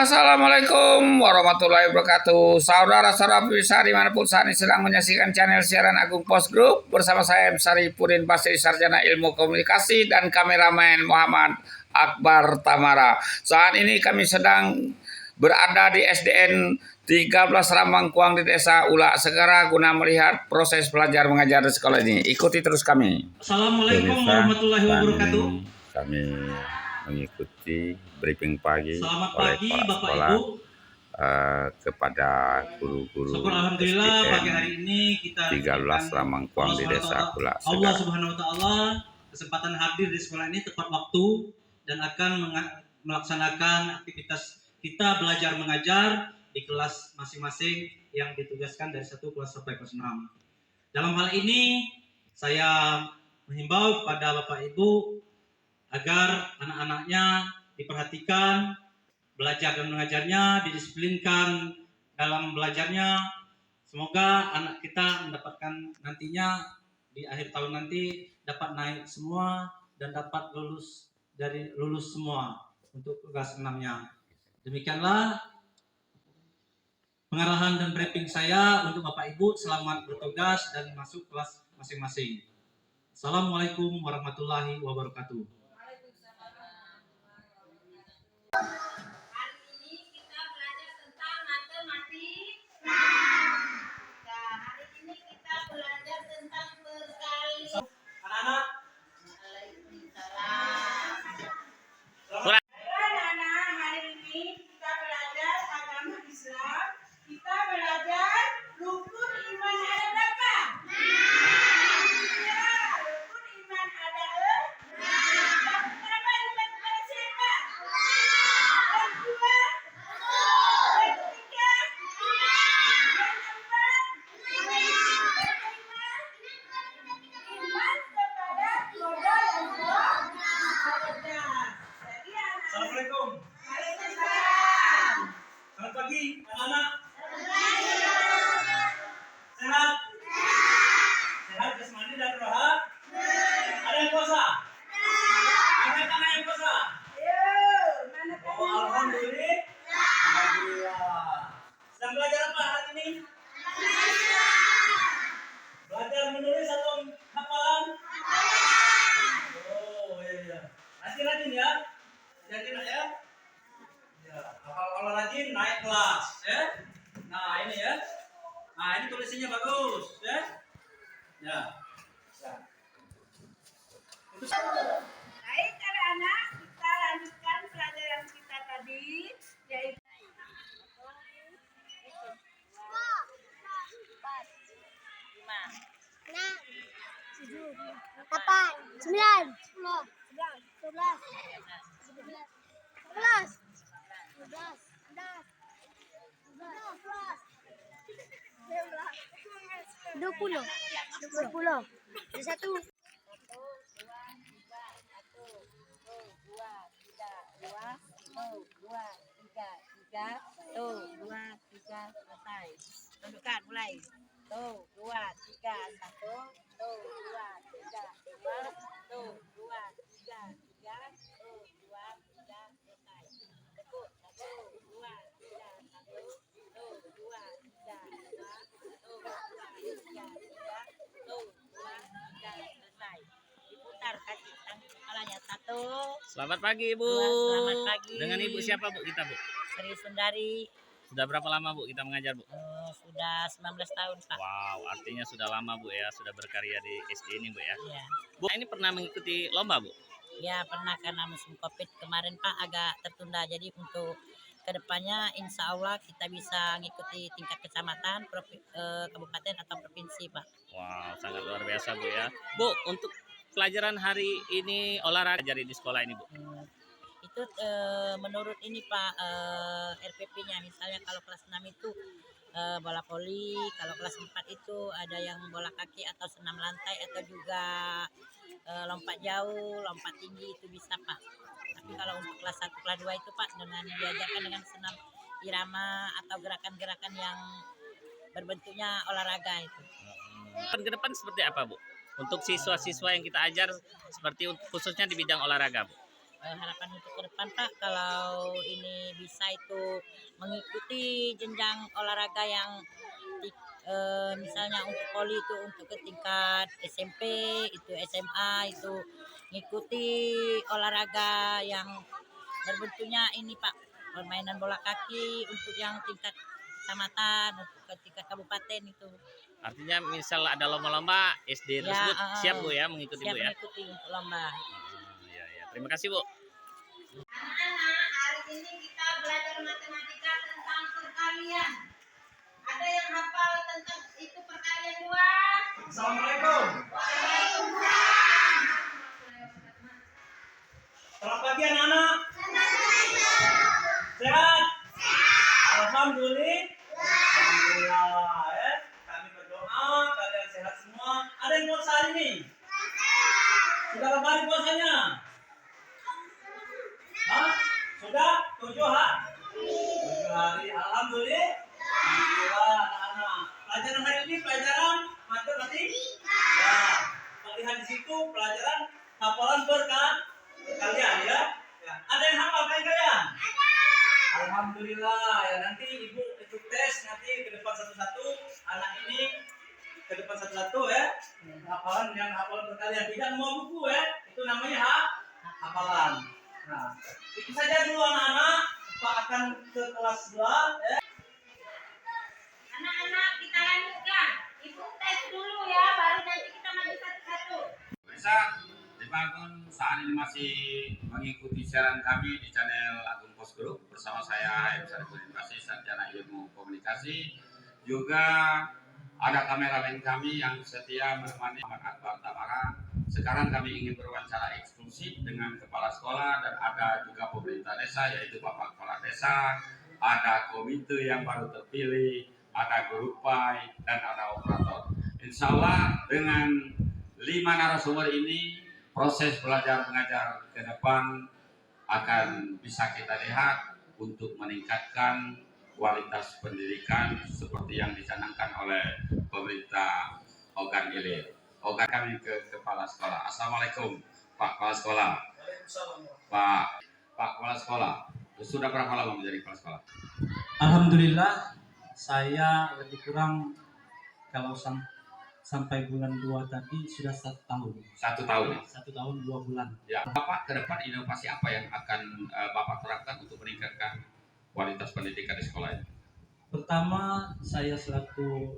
Assalamualaikum warahmatullahi wabarakatuh. Saudara-saudara pemirsa dimanapun saat ini sedang menyaksikan channel siaran Agung Post Group bersama saya Sari Pudin Basri, Sarjana Ilmu Komunikasi, dan kameramen Muhammad Akbar Tamara. Saat ini kami sedang berada di SDN 13 Ramangkuang di Desa Ula Segara guna melihat proses belajar mengajar di sekolah ini. Ikuti terus kami. Assalamualaikum warahmatullahi wabarakatuh. Kami mengikuti briefing pagi Selamat oleh pagi kepala Bapak sekolah Ibu. Kepada guru-guru Syukur alhamdulillah pagi hari ini kita 13 Ramangkuang di Desa Ula Allah Segara. Subhanahu wa taala kesempatan hadir di sekolah ini tepat waktu dan akan melaksanakan aktivitas kita belajar mengajar di kelas masing-masing yang ditugaskan dari 1 kelas sampai kelas 6. Dalam hal ini saya menghimbau kepada Bapak Ibu agar anak-anaknya diperhatikan, belajar dan mengajarnya, didisiplinkan dalam belajarnya. Semoga anak kita mendapatkan nantinya di akhir tahun nanti dapat naik semua dan dapat lulus semua untuk kelas 6-nya. Demikianlah pengarahan dan briefing saya untuk Bapak Ibu. Selamat bertugas dan masuk kelas masing-masing. Assalamualaikum warahmatullahi wabarakatuh. Anak-anak, hari ini kita belajar agama Islam. Kita belajar rukun iman ada berapa? Ya, rukun iman ada berapa? Iman kepada siapa? Yang kedua, yang ketiga, yang keempat, yang kelima, iman kepada keluarga dan sahabatnya. Jadi anak. Assalamualaikum. Waalaikumsalam. Selamat pagi, anak-anak. Sehat? Sehat jasmani dan rohani? Ada yang puasa? Angkat tangan yang puasa. Ayo, mana Oh, tangannya? alhamdulillah. Alhamdulillah. Sedang belajar apa hari ini? Belajar menulis atau hafalan? Oh iya. Rajin-rajin ya. Rajin ya. Ya, kalau rajin naik kelas, ya. Nah, ini ya. Nah, ini tulisannya bagus, ya. Ya. Baik anak-anak, kita lanjutkan pelajaran kita tadi, yaitu Delapan, sembilan, sepuluh, sebelas, dua belas, tiga belas, empat belas, dua puluh, satu. Selesai. Tunjukkan mulai. 1, 2, 3, 1, 2, 3, 2, 1, 2, 3, 3, 1, 2, 3, selesai. Tekuk. 1, 2, 3, 1, 2, 3, 2, 3, 3, diputar kaki kepalanya. 1. Selamat pagi Ibu. Selamat pagi. Dengan Ibu siapa Bu kita Bu? Sri Sundari. Sudah berapa lama Bu kita mengajar Bu? Sudah 19 tahun Pak. Wow, artinya sudah lama Bu ya, sudah berkarya di SD ini Bu ya. Iya. Bu, ini pernah mengikuti lomba Bu? Ya pernah, karena musim COVID kemarin Pak agak tertunda. Jadi untuk kedepannya insya Allah kita bisa mengikuti tingkat kecamatan, kabupaten atau provinsi Pak. Wow, sangat luar biasa Bu ya. Bu, untuk pelajaran hari ini olahraga jadi di sekolah ini Bu? Itu menurut ini Pak RPP-nya, misalnya kalau kelas 6 itu bola voli, kalau kelas 4 itu ada yang bola kaki atau senam lantai atau juga lompat jauh, lompat tinggi itu bisa Pak. Tapi kalau untuk kelas 1, kelas 2 itu Pak dengan diajarkan dengan senam irama atau gerakan-gerakan yang berbentuknya olahraga itu. Ke depan seperti apa Bu? Untuk siswa-siswa yang kita ajar seperti khususnya di bidang olahraga Bu? harapan untuk ke depan Pak, kalau ini bisa itu mengikuti jenjang olahraga yang misalnya untuk poli itu untuk ke tingkat SMP, itu SMA, itu ngikuti olahraga yang berbentuknya ini Pak, permainan bola kaki untuk yang tingkat kecamatan, untuk ke tingkat kabupaten itu. Artinya misal ada lomba-lomba SD Ya, tersebut siap Bu ya mengikuti siap Bu ya. mengikuti untuk lomba. Iya, iya. Terima kasih Bu. Anak-anak, hari ini kita belajar matematika tentang perkalian. Ada yang hafal tentang itu perkalian 2? Assalamualaikum. Selamat pagi anak-anak. Sehat? Alhamdulillah. Alhamdulillah ya. Kami berdoa kalian sehat semua. Ada yang puasa hari ini? Sudah berapa hari puasanya? Hah? Sudah 7 hari? 7 hari. Alhamdulillah. Alhamdulillah anak-anak. Pelajaran hari ini pelajaran matematika. Ya. Lihat di situ pelajaran hafalan kalian ya. Ya. Ada yang hafal kalian? Alhamdulillah ya, nanti ibu itu tes nanti ke depan satu-satu anak ini ke depan satu-satu ya, hafalan yang hafalan berkalian tidak mau buku ya, itu namanya hafalan. Nah itu saja dulu anak-anak. Pak akan ke kelas 2 ya. Anak-anak, kita lanjutkan. Ibu tes dulu ya, baru nanti kita maju satu-satu. Bisa dibangun saat ini masih mengikuti siaran kami di channel Agung Pos Group bersama saya M. Saripudin Basri, Sarjana Ilmu Komunikasi. Juga ada kameramen kami yang setia menemani Muhammad Akbar Tamara. Sekarang kami ingin berwawancara eksklusif dengan kepala sekolah dan ada juga pemerintah desa, yaitu Bapak Kepala Desa, ada komite yang baru terpilih, ada guru PAI, dan ada operator. Insya Allah dengan 5 narasumber ini, proses belajar mengajar ke depan akan bisa kita lihat untuk meningkatkan kualitas pendidikan seperti yang dicanangkan oleh pemerintah Ogan Ilir. Ogan kami ke kepala sekolah. Assalamualaikum Pak Kepala Sekolah. Pak Kepala Sekolah, sudah berapa lama menjadi kepala sekolah? Alhamdulillah saya lebih kurang kalau sampai bulan 2 tadi sudah 1 tahun. 1 tahun. 1 tahun 2 bulan. Ya, Bapak ke depan inovasi apa yang akan Bapak terapkan untuk meningkatkan kualitas pendidikan di sekolah ini? Pertama, saya selaku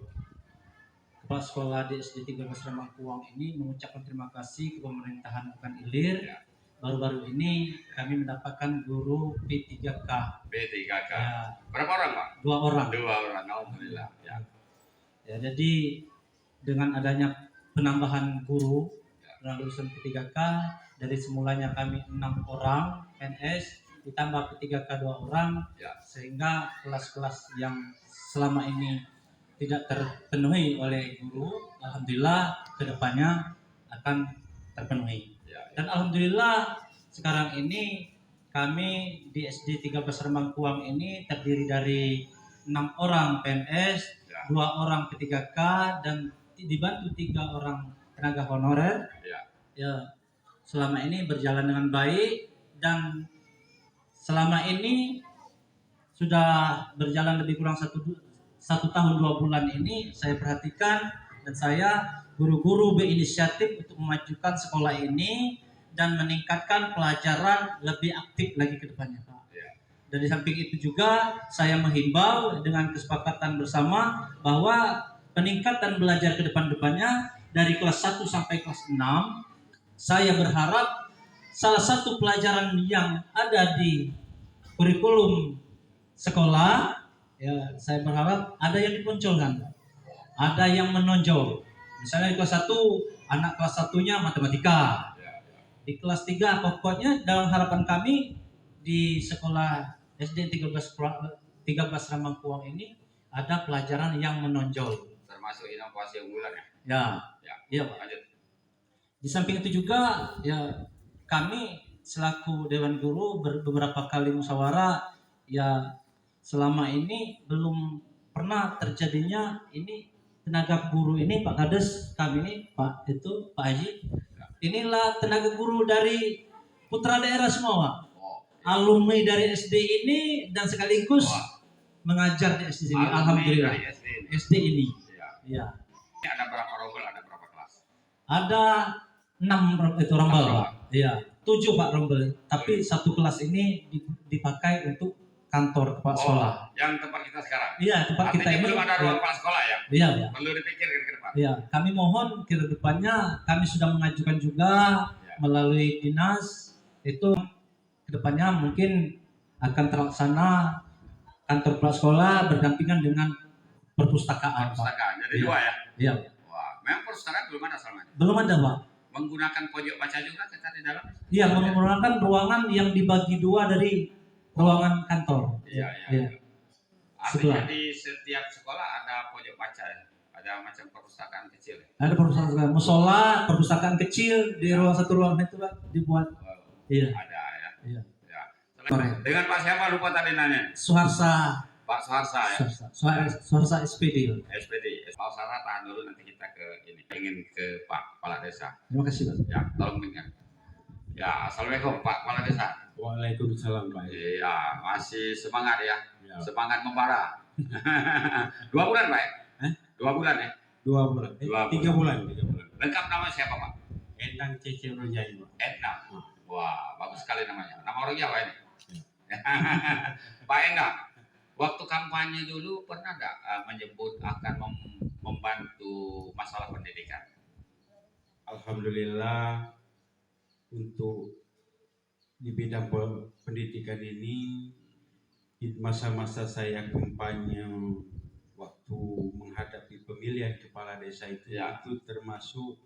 kepala sekolah di SD 13 Ramangkuang ini mengucapkan terima kasih ke pemerintahan Ogan Ilir. Ya. Baru-baru ini kami mendapatkan guru P3K. B3K. Ya, Berapa orang, Pak? 2 orang. 2 orang. Alhamdulillah. Ya. Ya, jadi dengan adanya penambahan guru dalam lulusan P3K dari semulanya kami 6 orang PNS ditambah P3K 2 orang, Ya. sehingga kelas-kelas yang selama ini tidak terpenuhi oleh guru, alhamdulillah kedepannya akan terpenuhi. Ya. Dan alhamdulillah sekarang ini kami di SD 13 Ramangkuang ini terdiri dari 6 orang PNS, Ya. 2 orang P3K, dan dibantu 3 orang tenaga honorer. Ya. Ya, selama ini berjalan dengan baik, dan selama ini sudah berjalan lebih kurang 1 tahun 2 bulan ini saya perhatikan, dan saya guru-guru berinisiatif untuk memajukan sekolah ini dan meningkatkan pelajaran lebih aktif lagi ke depannya, Pak. Ya. Dan di samping itu juga saya menghimbau dengan kesepakatan bersama bahwa peningkatan belajar ke depan-depannya dari kelas 1 sampai kelas 6, saya berharap salah satu pelajaran yang ada di kurikulum sekolah, ya saya berharap ada yang dimunculkan, ada yang menonjol. Misalnya di kelas 1, anak kelas 1-nya matematika. Di kelas 3 pokoknya dalam harapan kami di sekolah SD 13 Ramangkuang ini ada pelajaran yang menonjol. Termasuk inovasi unggulan ya? Ya, Ya. iya Pak. Lanjut. Di samping itu juga ya kami selaku Dewan Guru beberapa kali musyawarah, ya selama ini belum pernah terjadinya ini tenaga guru ini, Pak Kades kami ini, Pak Haji, inilah tenaga guru dari putra daerah semua, Pak. Oh, Alumni dari SD ini dan sekaligus Wah. mengajar di SD sini. alumni Alhamdulillah. dari SD ini. SD ini. Ya. Ya. Ini ada berapa rombel, ada berapa kelas? Ada 6 itu rombel, Rombel. Pak. Iya, 7 Pak rombel. Tapi satu kelas ini dipakai untuk kantor kepala sekolah. Yang tempat kita sekarang. Iya, tempat kita Artinya ini. belum ada ruang kepala sekolah ya? Iya, Pak. Perlu dipikirkan ke depan. Ya, kami mohon ke depannya kami sudah mengajukan juga melalui dinas itu ke depannya mungkin akan terlaksana kantor kepala sekolah berdampingan dengan perpustakaan, Pak. Perpustakaan. Jadi Iya. 2 ya? Iya, Wah, memang perpustakaan belum ada selama ini. belum ada, Pak. Menggunakan pojok baca juga kita di dalam. Iya, menggunakan ruangan yang dibagi 2 dari ruangan kantor. Iya. Sekolah. Artinya di setiap sekolah ada pojok baca ya? Ada macam perpustakaan kecil ya? Ada perpustakaan musola, perpustakaan kecil di satu ruangan itu, Pak, dibuat. Wow, Iya. ada ya? Iya. Ya. Dengan Pak siapa lupa tadi nanya? Suharsa, Pak Soharsa ya? Suharsa SPD. SPD. Pak Soharsa tahan dulu, nanti kita ke ini. Ingin ke Pak Kepala Desa. Terima kasih, Pak. Ya, tolong dengar. Ya, Assalamualaikum Pak Kepala Desa. Waalaikumsalam Pak. Iya, masih semangat ya? Ya. Semangat membara. 2 bulan Pak? 2 bulan ya? 2 bulan. 3 bulan. Lengkap nama siapa Pak? Endang Cece Rojai Pak. Edna. Wah, bagus sekali namanya. Nama orang Jawa ini. Pak Endang, waktu kampanye dulu pernah nggak menyebut akan membantu masalah pendidikan? Alhamdulillah untuk di bidang pendidikan ini di masa-masa saya kampanye waktu menghadapi pemilihan kepala desa itu Ya. itu termasuk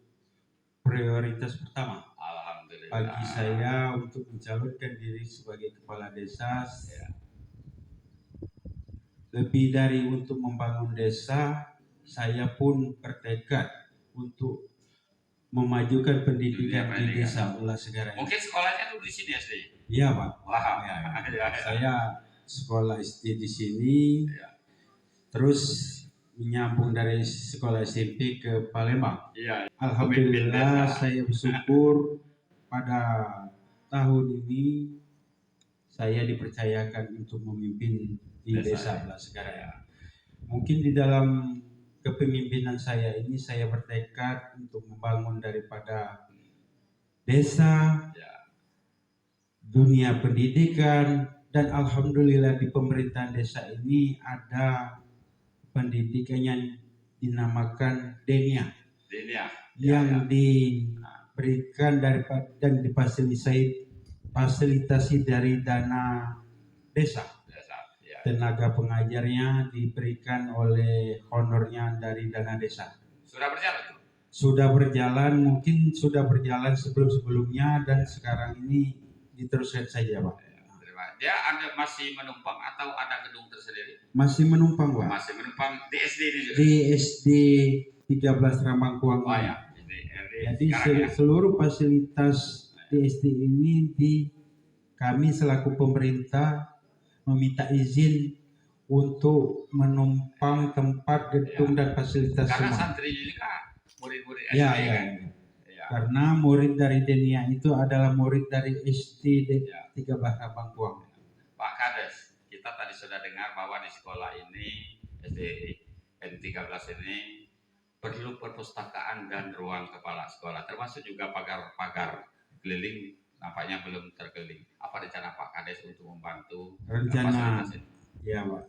prioritas pertama Alhamdulillah. bagi saya untuk mencalonkan diri sebagai kepala desa. Lebih dari untuk membangun desa, saya pun bertekad untuk memajukan pendidikan di desa Ula Segara. Mungkin sekolahnya dulu di sini SD. Iya Pak. Wah, Ya. ya. Saya sekolah SD di sini, Ya. terus menyambung dari sekolah SMP ke Palembang. Iya. Alhamdulillah Pemimpin desa. saya bersyukur pada tahun ini saya dipercayakan untuk memimpin di Desa. desa Ula Segara. Mungkin di dalam kepemimpinan saya ini saya bertekad untuk membangun daripada desa, Ya. dunia pendidikan, dan alhamdulillah di pemerintahan desa ini ada pendidikan yang dinamakan Denia Ini ya. yang diberikan daripada dan difasilitasi dari dana desa. Desa. Ya. Tenaga pengajarnya diberikan oleh honornya dari dana desa. Sudah berjalan tuh? Sudah berjalan, mungkin sudah berjalan sebelum-sebelumnya dan sekarang ini diteruskan saja Pak. Terima. Dia ada masih menumpang atau ada gedung tersendiri? Masih menumpang Pak. Masih menumpang di SD ini juga. Di SD 13 Ramangkuang Oh ini. ya. Jadi Sekarang ya. seluruh fasilitas di SD ini kami selaku pemerintah meminta izin untuk menumpang tempat gedung dan fasilitas Karena semua. santri ini kan murid-murid SD Ya, kan. ya. Ya. Karena murid dari Denia itu adalah murid dari SD Ya. 13 Ramangkuang. Pak Kades, kita tadi sudah dengar bahwa di sekolah ini SD N13 ini perlu perpustakaan dan ruang kepala sekolah, termasuk juga pagar-pagar keliling nampaknya belum terkeliling. Apa rencana Pak Kades untuk membantu Rencana fasilitas ini? ya Pak,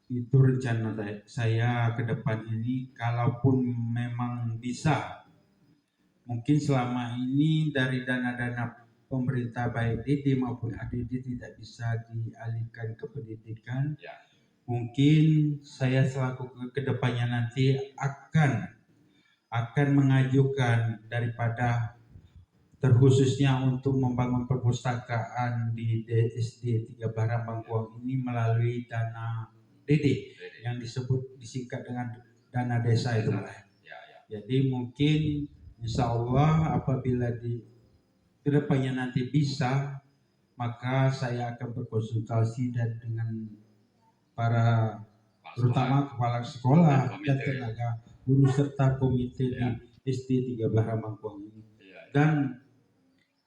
itu rencana saya ke depan ini, kalaupun memang bisa, mungkin selama ini dari dana-dana pemerintah baik DD maupun ADD tidak bisa dialihkan ke pendidikan. Ya. Mungkin saya selaku kedepannya nanti akan mengajukan daripada terkhususnya untuk membangun perpustakaan di SD 3 Barambangkuang ini melalui dana DD yang disingkat dengan dana desa itu Pak. Ya, ya. Jadi mungkin insya Allah apabila di kedepannya nanti bisa, maka saya akan berkonsultasi dan dengan para terutama kepala sekolah dan tenaga guru serta komite di SD 13 Ramangkuang ini. Ya, ya. Dan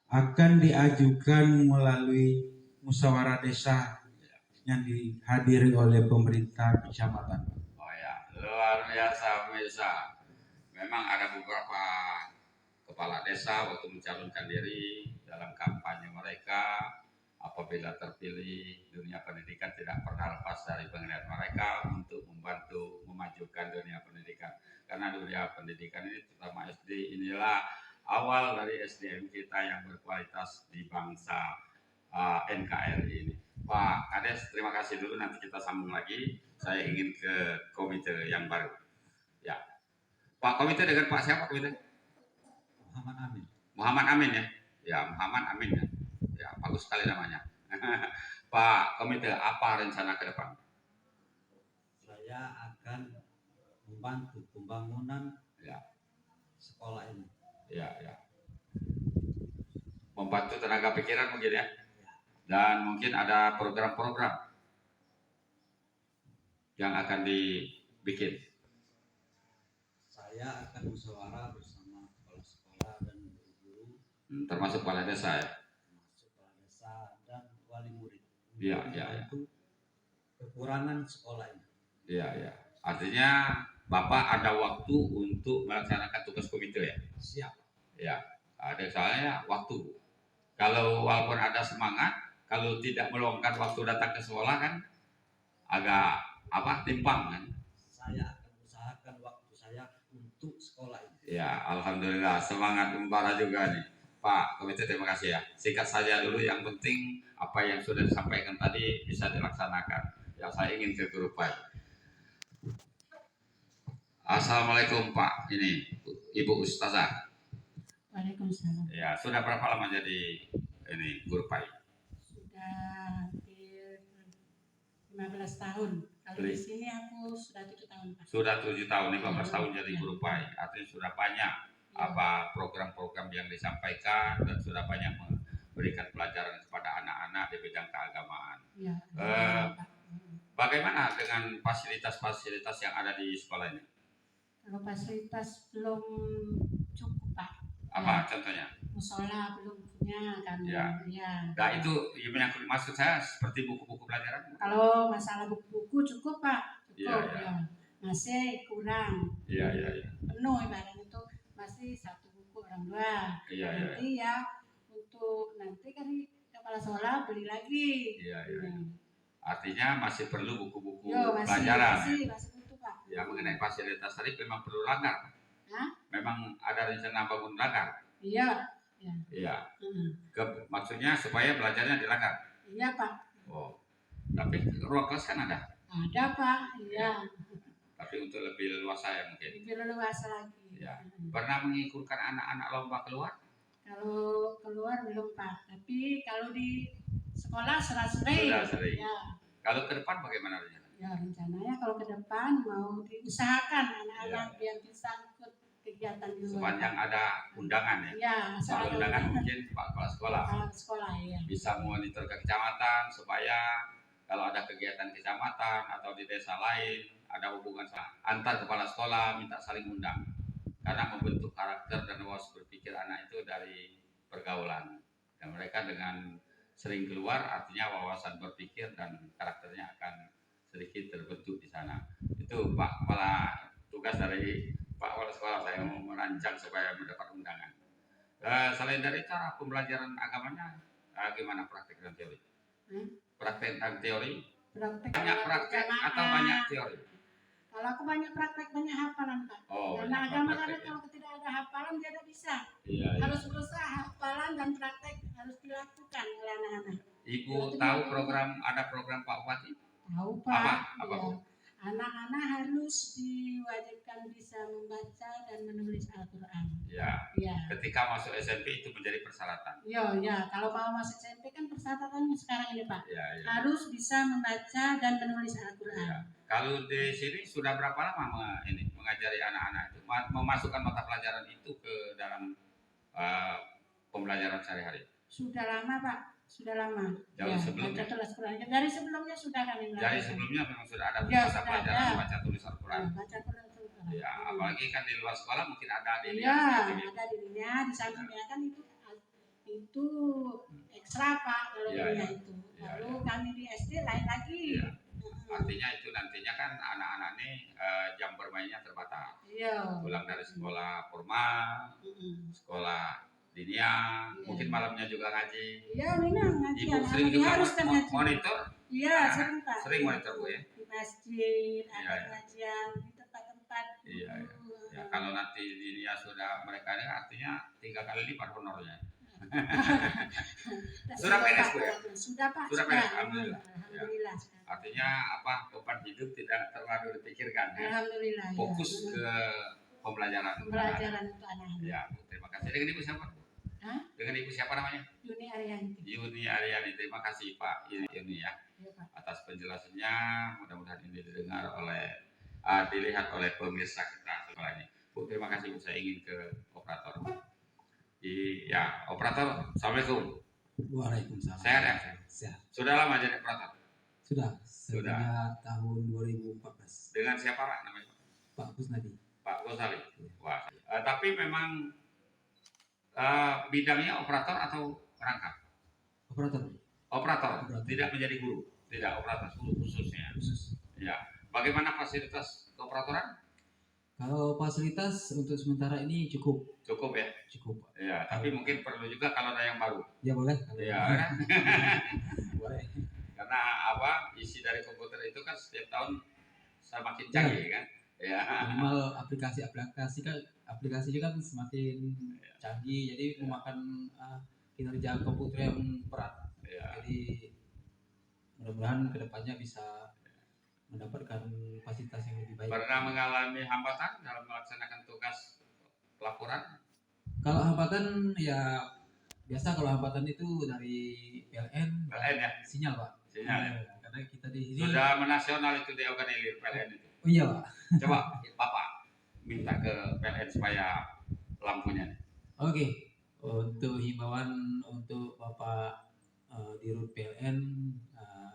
akan diajukan melalui musyawarah desa yang dihadiri oleh pemerintah kecamatan. Oh ya, luar biasa pemirsa. Memang ada beberapa kepala desa waktu mencalonkan diri dalam kampanye mereka, apabila terpilih, dunia pendidikan tidak pernah lepas dari pengendalian mereka untuk membantu memajukan dunia pendidikan. Karena dunia pendidikan ini, terutama SD, inilah awal dari SDM kita yang berkualitas di bangsa NKRI ini. Pak Kades, terima kasih dulu. Nanti kita sambung lagi. Saya ingin ke komite yang baru. Ya, Pak komite dengan Pak siapa komite? Muhammad Amin. Muhammad Amin ya. Ya, Muhammad Amin ya. Ya, bagus sekali namanya. Pak komite, apa rencana ke depan? Saya akan membantu pembangunan Ya, sekolah ini. ya, ya. Membantu tenaga pikiran mungkin ya. Dan mungkin ada program-program yang akan dibikin. Saya akan musyawarah bersama kepala sekolah dan guru-guru, Termasuk kepala desa ya. termasuk kepala desa dan wali murid. Iya, Untuk iya, iya. membantu kekurangan sekolah ini. Iya, ya. Artinya Bapak ada waktu untuk melaksanakan tugas komite ya. Siap. Ya, ada soalnya waktu. Kalau walaupun ada semangat, kalau tidak meluangkan waktu datang ke sekolah kan agak timpang kan. Saya akan usahakan waktu saya untuk sekolah ini. Ya, alhamdulillah semangat membara juga nih. Pak komite, terima kasih ya. Singkat saja dulu, yang penting apa yang sudah disampaikan tadi bisa dilaksanakan. Ya, saya ingin ke grup Pai. Assalamualaikum Pak, ini Ibu Ustazah. Waalaikumsalam. Ya, sudah berapa lama jadi ini guru Pai? Sudah hampir 15 tahun. Kalau di sini aku sudah 7 tahun, Pak. Sudah 7 tahun, 15 tahun jadi Ya. guru Pai. Artinya sudah banyak apa program-program yang disampaikan dan sudah banyak memberikan pelajaran kepada anak-anak di bidang keagamaan. Ya. Pak. Bagaimana dengan fasilitas-fasilitas yang ada di sekolah ini? Kalau fasilitas belum cukup, Pak. Apa contohnya? Musola belum punya kan. Ya. Ya. Nah itu menyangkut, maksud saya seperti buku-buku pelajaran. Kalau masalah buku-buku cukup, Pak. Cukup. Iya, iya. Ya. Masih kurang. Iya, iya, iya. Penuh ibaratnya itu masih 1 buku orang 2. Iya, iya. Nanti ya untuk nanti kan kepala sekolah beli lagi. Iya, iya. Artinya masih perlu buku-buku Yo, masih pelajaran. butuh, Pak. Ya, mengenai fasilitas tadi memang perlu langgar. Hah? Memang ada rencana bangun langgar. Iya. Iya. Heeh. Maksudnya supaya belajarnya di langgar. Iya, Pak. Oh. Tapi ruang kelas kan ada. Ada, Pak. Iya. Tapi untuk lebih luas saya mungkin. Lebih luas lagi. Ya. Pernah mengikutkan anak-anak lomba keluar? Kalau keluar belum, Pak. Tapi kalau di sekolah sering. Sudah sering. Ya. Kalau ke depan bagaimana rencana? Ya, rencananya kalau ke depan mau diusahakan anak-anak biar bisa ikut kegiatan di luar. Sepanjang ada undangan ya. Ya, Soal undangan mungkin Pak Kepala Sekolah Kepala sekolah ya. bisa monitor ke kecamatan supaya kalau ada kegiatan kecamatan atau di desa lain ada hubungan antar kepala sekolah, minta saling undang. Karena membentuk karakter dan wawasan berpikir anak itu dari pergaulan. Dan mereka dengan sering keluar artinya wawasan berpikir dan karakternya akan sedikit terbentuk di sana. Itu Pak Kepala tugas dari Pak Kepala Sekolah, saya mau merancang supaya mendapat undangan. Selain dari cara pembelajaran agamanya, gimana praktek dan teori? Praktek dan teori? Banyak praktek atau banyak teori? Kalau aku banyak praktek, banyak hafalan, Pak. Oh, Karena banyak agama praktek, kan kalau tidak ada hafalan dia tidak bisa. Iya, iya. Harus berusaha hafalan dan praktek harus dilakukan oleh anak-anak. Ibu tahu ada program Pak Bupati? Tahu, Pak. Apa, Ya. Bu? Anak-anak harus diwajibkan bisa membaca dan menulis Al-Quran. Ya. Ya. Ketika masuk SMP itu menjadi persyaratan. Ya. Kalau mau masuk SMP kan persyaratannya sekarang ini, Pak. Ya, ya. Harus bisa membaca dan menulis Al-Quran. Ya. Kalau di sini sudah berapa lama mengajari anak-anak itu, memasukkan mata pelajaran itu ke dalam pembelajaran sehari-hari? Sudah lama, Pak. Sudah lama. Jauh sebelumnya? Baca tulis Quran. Dari sebelumnya sudah kami melakukan. Dari sebelumnya memang sudah ada Ya, mata sudah pelajaran ada. baca tulis Al-Quran. Ya, baca Quran. Ya, apalagi kan di luar sekolah mungkin ada di Iya, ada dirinya di sampingnya kan itu ekstra Pak kalau Iya, kuliah iya. itu. Iya, Lalu kami di SD lain lagi. Iya. Artinya itu nantinya kan anak-anak nih jam bermainnya terbatas. Iya. Pulang dari sekolah formal, Mm-mm. sekolah dinia, Iya. mungkin malamnya juga ngaji. Iya memang ngaji Ibu anak-anak sering ini juga harus kan ngaji. monitor. Iya Nah, sering Pak. sering monitor Bu ya. Di masjid, Iya, ada iya. pengajian di tempat-tempat. Iya, iya. dulu. Ya, kalau nanti dinia sudah mereka ini artinya 3 kali lipat honornya. Sudah PNS, Bu, ya? Sudah Pak. Sudah PNS, alhamdulillah. Alhamdulillah. Artinya apa? Beban hidup tidak terlalu dipikirkan ya. Alhamdulillah. Fokus ya. ke pembelajaran. Pembelajaran untuk anak-anak. Ya, Bu, terima kasih. Dengan Ibu siapa? Hah? Dengan Ibu siapa namanya? Yuni Ariyanti. Yuni Aryani. Terima kasih Pak Yuni ya Iya Pak. atas penjelasannya. Mudah-mudahan ini didengar oleh dilihat oleh pemirsa kita sekolah ini. Bu, terima kasih Bu. Saya ingin ke operator. Ya, operator. Assalamualaikum. Waalaikumsalam. Sehat ya? Sehat. Sudah lama jadi operator? Sudah. Sejak tahun 2014. Dengan siapa Pak namanya? Pak Kusnadi. Pak Gosali. Wah. Tapi memang bidangnya operator atau perangkat? Operator Operator. Operator. Tidak menjadi guru. Tidak operator guru khususnya. khusus. Ya. Bagaimana fasilitas keoperatoran? Kalau fasilitas untuk sementara ini cukup. Cukup ya? Cukup Pak. Ya, tapi mungkin perlu juga kalau ada yang baru. Ya boleh. Kalau Ya, kan? boleh. Karena apa? Isi dari komputer itu kan setiap tahun semakin canggih kan? Ya. Minimal aplikasi juga kan semakin canggih, jadi memakan kinerja komputer yang berat. Ya. Jadi mudah-mudahan kedepannya bisa mendapatkan fasilitas yang lebih baik. Pernah mengalami hambatan dalam melaksanakan tugas pelaporan? Kalau hambatan ya biasa, kalau hambatan itu dari PLN, PLN ya? sinyal Pak. Sinyal ya? Karena kita di sini. Sudah menasional itu di organilir PLN itu. Oh iya Pak. Coba Bapak minta ke PLN supaya lampunya. Oke. Untuk himbauan untuk Bapak Dirut PLN,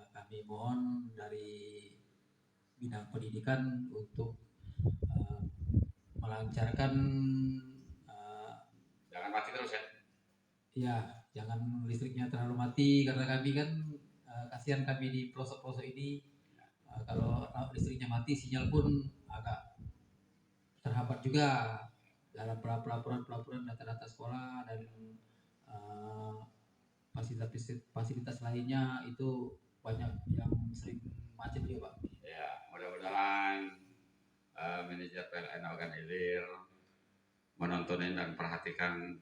kami mohon dari bidang pendidikan untuk melancarkan Jangan mati terus ya. ya, jangan listriknya terlalu mati, karena kami kan kasihan kami di pelosok-pelosok ini, kalau listriknya mati sinyal pun agak terhambat juga dalam pelaporan data-data sekolah dan fasilitas lainnya itu banyak yang sering macet juga Pak. Ya, mudah-mudahan manajer PLN Ogan Ilir menontonin dan perhatikan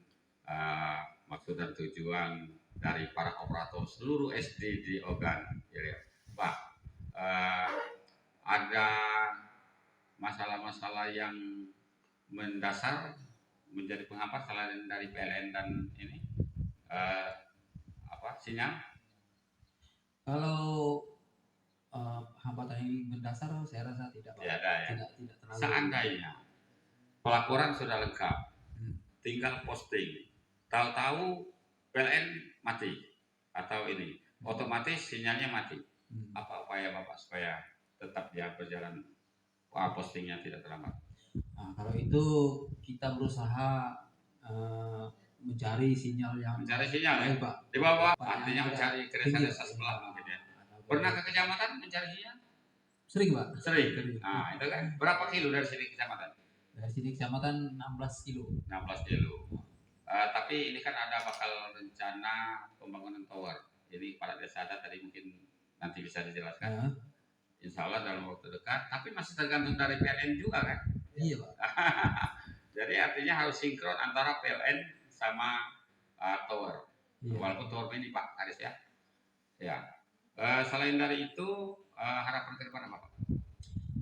maksud dan tujuan dari para operator seluruh SD di Ogan Ilir. Pak, ada masalah-masalah yang mendasar menjadi penghambat selain dari PLN dan ini sinyal? Kalau hambatan yang mendasar saya rasa tidak Pak. Tidak ada ya. Tidak terlalu. Seandainya pelaporan sudah lengkap, tinggal posting, tahu-tahu PLN mati atau ini otomatis sinyalnya mati. Apa upaya Bapak supaya tetap dia berjalan, postingnya tidak terlambat? Nah, kalau itu kita berusaha mencari sinyal yang ya? baik Pak. Di bawah Pak, artinya yang mencari ke pinggir. desa sebelah mungkin ya. Pernah ke kecamatan mencari sinyal? Sering Pak. Sering. Nah, itu kan berapa kilo dari sini ke kecamatan? Dari sini kecamatan 16 kilo. 16 kilo. Tapi ini kan ada bakal rencana pembangunan tower. Jadi para desa ada tadi mungkin nanti bisa dijelaskan. Insya Allah dalam waktu dekat. Tapi masih tergantung dari PLN juga kan? Iya Pak. Jadi artinya harus sinkron antara PLN sama tower. Iya. Walaupun tower ini Pak Karis ya. Ya. Selain dari itu harapan ke depan apa Pak?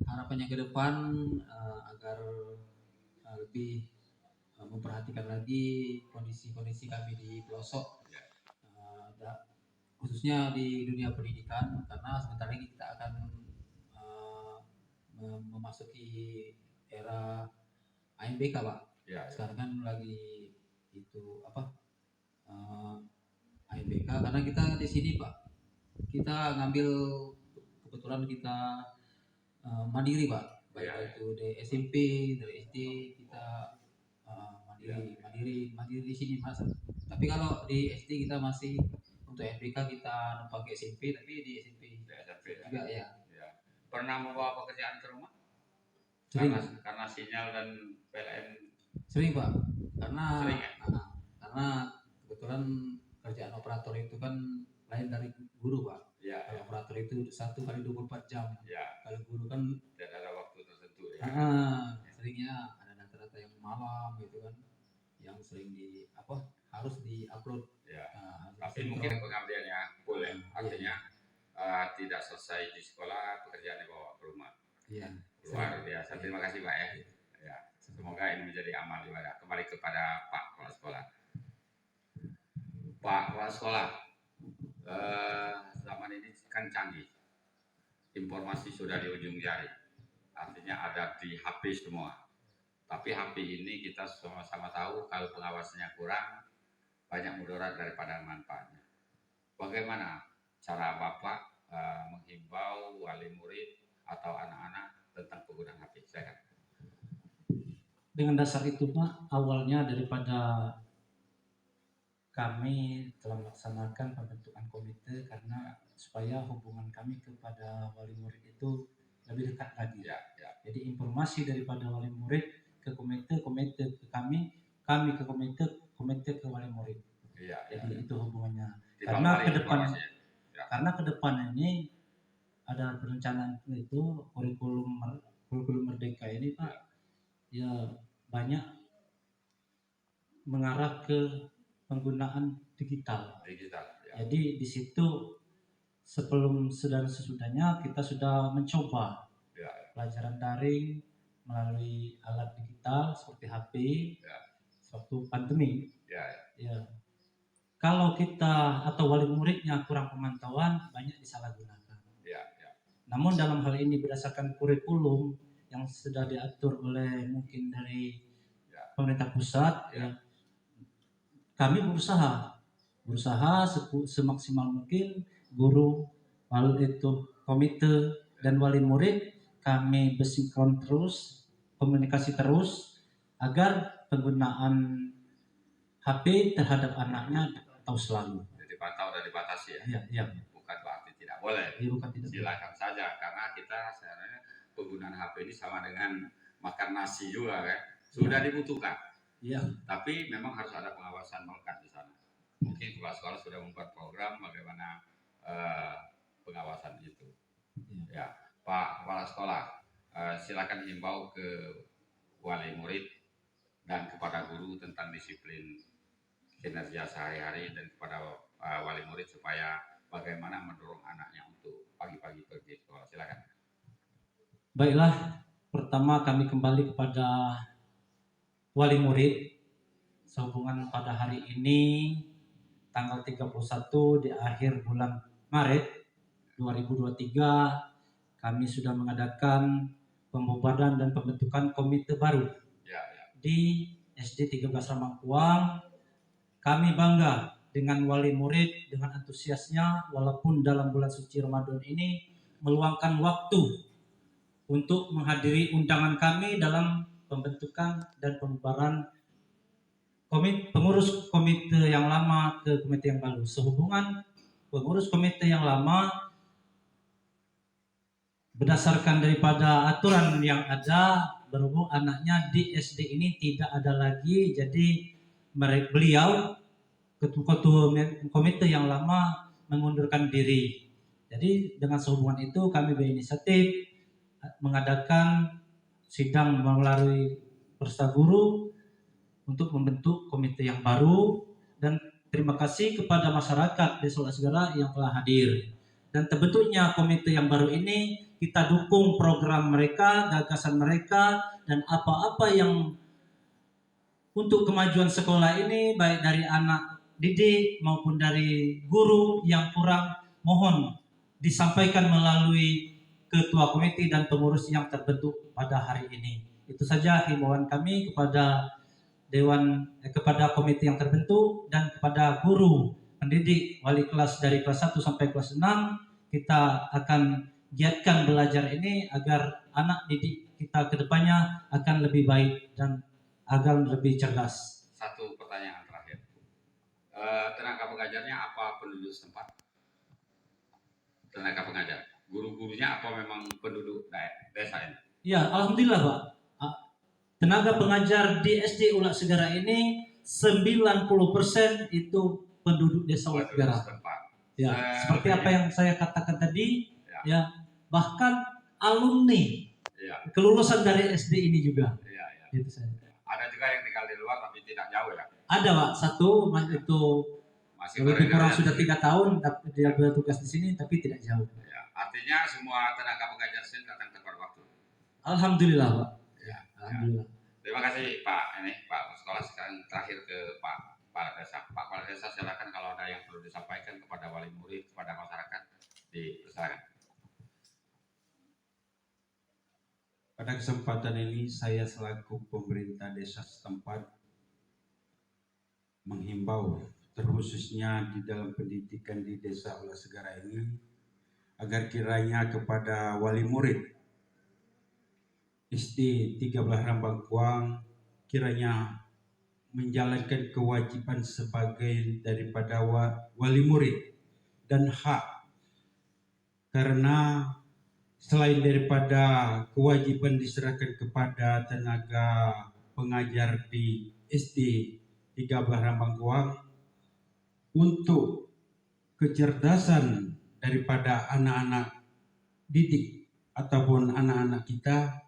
Harapannya ke depan agar lebih memperhatikan lagi kondisi kami di pelosok, khususnya di dunia pendidikan, karena sebentar lagi kita akan memasuki era AMBK Pak. Ya. Sekarang kan lagi itu AMBK, karena kita di sini Pak, kita ngambil kebetulan kita mandiri Pak, baik Ya. itu dari SMP, dari SD kita mandiri mandiri di sini Mas. Tapi kalau di SD kita masih untuk FBK kita pakai SMP, tapi di SMP juga ya. Pernah membawa pekerjaan ke rumah? Sering, Karena sinyal dan PLN. sering Pak, karena Sering, ya? karena kebetulan kerjaan operator itu kan lain dari guru Pak. Ya, Kalau operator itu 1 kali 24 jam. ya. Kalau guru kan Tidak ada waktu tertentu ya. seringnya ada data-data yang malam gitu kan, yang sering harus di-upload. Ya. Harus Tapi di-sinkron. mungkin pengabdiannya full ya. Iya. Artinya tidak selesai di sekolah, pekerjaannya bawa ke rumah. Iya. Luar biasa. Terima kasih Pak ya. Ya. Semoga ini menjadi amal ibadah. Kembali kepada Pak Kepala Sekolah. Pak Kepala Sekolah, zaman ini kan canggih. Informasi sudah di ujung jari. Artinya ada di HP semua. Tapi HP ini kita sama-sama tahu kalau pengawasannya kurang, banyak mudarat daripada manfaatnya. Bagaimana cara Bapak menghimbau wali murid atau anak-anak tentang penggunaan HP? Silakan. Dengan dasar itu Pak, awalnya daripada kami telah melaksanakan pembentukan komite karena supaya hubungan kami kepada wali murid itu lebih dekat lagi. Ya, ya. Jadi informasi daripada wali murid ke komite, komite ke kami ke komite, komite ke wali murid. Ya, ya. Jadi itu hubungannya. Dibalik Karena ke depan ini ada perencanaan itu kurikulum merdeka ini Pak, ya banyak mengarah ke penggunaan digital. Ya. Jadi di situ sebelum dan sesudahnya kita sudah mencoba Ya. pelajaran daring melalui alat digital seperti HP waktu pandemi. Ya. Kalau kita atau wali muridnya kurang pemantauan, banyak disalahgunakan. Ya. Namun dalam hal ini berdasarkan kurikulum yang sudah diatur oleh mungkin dari pemerintah pusat, ya, kami berusaha semaksimal mungkin guru, wali itu komite dan wali murid kami bersinkron terus, komunikasi terus agar penggunaan HP terhadap anaknya tahu selalu. Jadi pantau dan dibatasi ya. Iya. Bukan berarti tidak boleh. Iya, bukan tidak. Silakan saja karena kita sebenarnya penggunaan HP ini sama dengan makan nasi juga kan. Sudah dibutuhkan. Iya. Tapi memang harus ada pengawasan melekat di sana. Mungkin kepala sekolah sudah membuat program bagaimana pengawasan itu. Ya, Pak Kepala Sekolah, silakan himbau ke wali murid dan kepada guru tentang disiplin kinerja sehari-hari dan kepada wali murid supaya bagaimana mendorong anaknya untuk pagi-pagi pergi sekolah. Silakan. Baiklah, pertama kami kembali kepada wali murid sehubungan pada hari ini tanggal 31 di akhir bulan Maret 2023 kami sudah mengadakan pembubaran dan pembentukan komite baru di SD 13 Ramangkuang. Kami bangga dengan wali murid dengan antusiasnya walaupun dalam bulan suci Ramadan ini meluangkan waktu untuk menghadiri undangan kami dalam pembentukan dan pembubaran pengurus komite yang lama ke komite yang baru. Sehubungan pengurus komite yang lama berdasarkan daripada aturan yang ada berhubung anaknya di SD ini tidak ada lagi, jadi beliau ketua komite yang lama mengundurkan diri. Jadi dengan sehubungan itu kami berinisiatif mengadakan sidang melalui Persta Guru untuk membentuk komite yang baru, dan terima kasih kepada masyarakat Desa Segara yang telah hadir. Dan terbentuknya komite yang baru ini kita dukung program mereka, gagasan mereka, dan apa-apa yang untuk kemajuan sekolah ini baik dari anak didik maupun dari guru yang kurang, mohon disampaikan melalui ketua komite dan pengurus yang terbentuk pada hari ini. Itu saja himbauan kami kepada kepada komite yang terbentuk dan kepada guru pendidik wali kelas dari kelas 1 sampai kelas 6. Kita akan giatkan belajar ini agar anak didik kita ke depannya akan lebih baik dan agar lebih cerdas. Satu pengajarnya apa penduduk setempat? Tenaga pengajar. Guru-gurunya apa memang penduduk desa ini? Ya, alhamdulillah Pak. Tenaga pengajar di SD Ula Segara ini 90% itu penduduk desa Ula Segara. Ya, seperti apa yang saya katakan tadi, ya bahkan alumni kelulusan dari SD ini juga. Itu saya. Ada juga yang tinggal di luar tapi tidak jauh ya? Ada Pak, satu itu masih lebih kurang sudah 3 tahun, tapi dia bertugas di sini tapi tidak jauh. Ya, artinya semua tenaga pengajar sini datang tepat waktu. Alhamdulillah Pak. Ya, alhamdulillah. Terima kasih Pak. Ini Pak Sekolah. Sekarang terakhir ke Pak Kepala Desa. Pak Kepala Desa, silakan kalau ada yang perlu disampaikan kepada wali murid, kepada masyarakat, dipersilakan. Pada kesempatan ini saya selaku pemerintah desa setempat menghimbau terkhususnya di dalam pendidikan di desa Ula Segara ini agar kiranya kepada wali murid SD 13 Rambangkuang kiranya menjalankan kewajiban sebagai daripada wali murid dan hak, karena selain daripada kewajiban diserahkan kepada tenaga pengajar di SD 13 Rambangkuang untuk kecerdasan daripada anak-anak didik ataupun anak-anak kita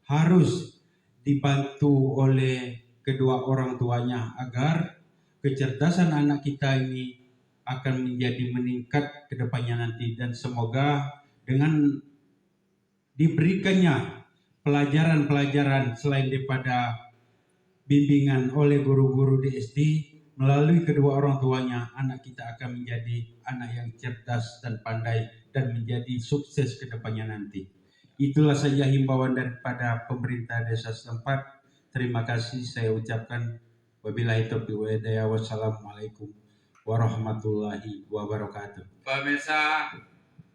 harus dibantu oleh kedua orang tuanya agar kecerdasan anak kita ini akan menjadi meningkat ke depannya nanti, dan semoga dengan diberikannya pelajaran-pelajaran selain daripada bimbingan oleh guru-guru di SD, melalui kedua orang tuanya anak kita akan menjadi anak yang cerdas dan pandai dan menjadi sukses ke depannya nanti. Itulah saja himbauan daripada pemerintah desa setempat. Terima kasih saya ucapkan. Wabillahi taufiq wal hidayah. Wassalamualaikum warahmatullahi wabarakatuh. Pemirsa,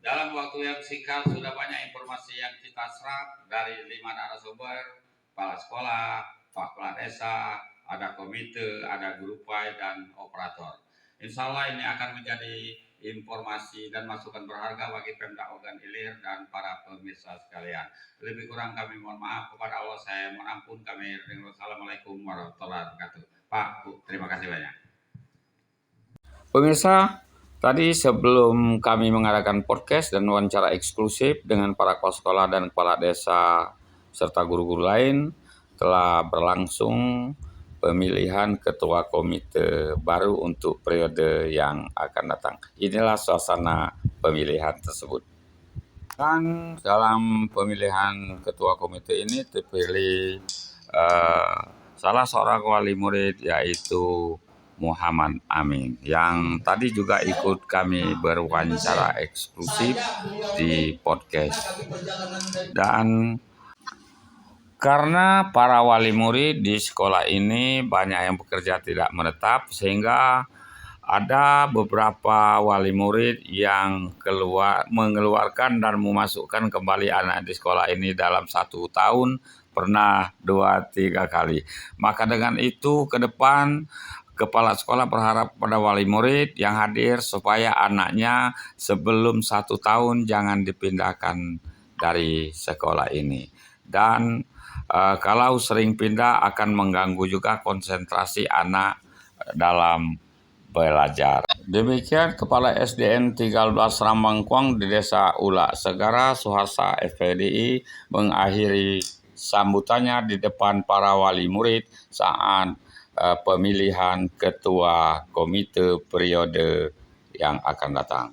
dalam waktu yang singkat sudah banyak informasi yang kita serap dari 5 narasumber, kepala sekolah, Pak Kepala Desa, ada komite, ada guru PAI dan operator. Insya Allah ini akan menjadi informasi dan masukan berharga bagi Pemda Ogan Ilir dan para pemirsa sekalian. Lebih kurang kami mohon maaf, kepada Allah saya mohon ampun. Assalamualaikum warahmatullahi wabarakatuh. Pak, Bu, terima kasih banyak. Pemirsa, tadi sebelum kami mengadakan podcast dan wawancara eksklusif dengan para kepala sekolah dan kepala desa serta guru-guru lain, telah berlangsung pemilihan ketua komite baru untuk periode yang akan datang. Inilah suasana pemilihan tersebut. Dan dalam pemilihan ketua komite ini terpilih salah seorang wali murid, yaitu Muhammad Amin, yang tadi juga ikut kami berwawancara eksklusif di podcast. Dan karena para wali murid di sekolah ini banyak yang bekerja tidak menetap, sehingga ada beberapa wali murid yang mengeluarkan dan memasukkan kembali anak di sekolah ini dalam 1 tahun, pernah 2-3 kali. Maka dengan itu ke depan kepala sekolah berharap pada wali murid yang hadir supaya anaknya sebelum 1 tahun jangan dipindahkan dari sekolah ini. Dan kalau sering pindah akan mengganggu juga konsentrasi anak dalam belajar. Demikian Kepala SDN 13 Rambangkuang di Desa Ula Segara, Suharsa FPDI, mengakhiri sambutannya di depan para wali murid saat pemilihan ketua komite periode yang akan datang.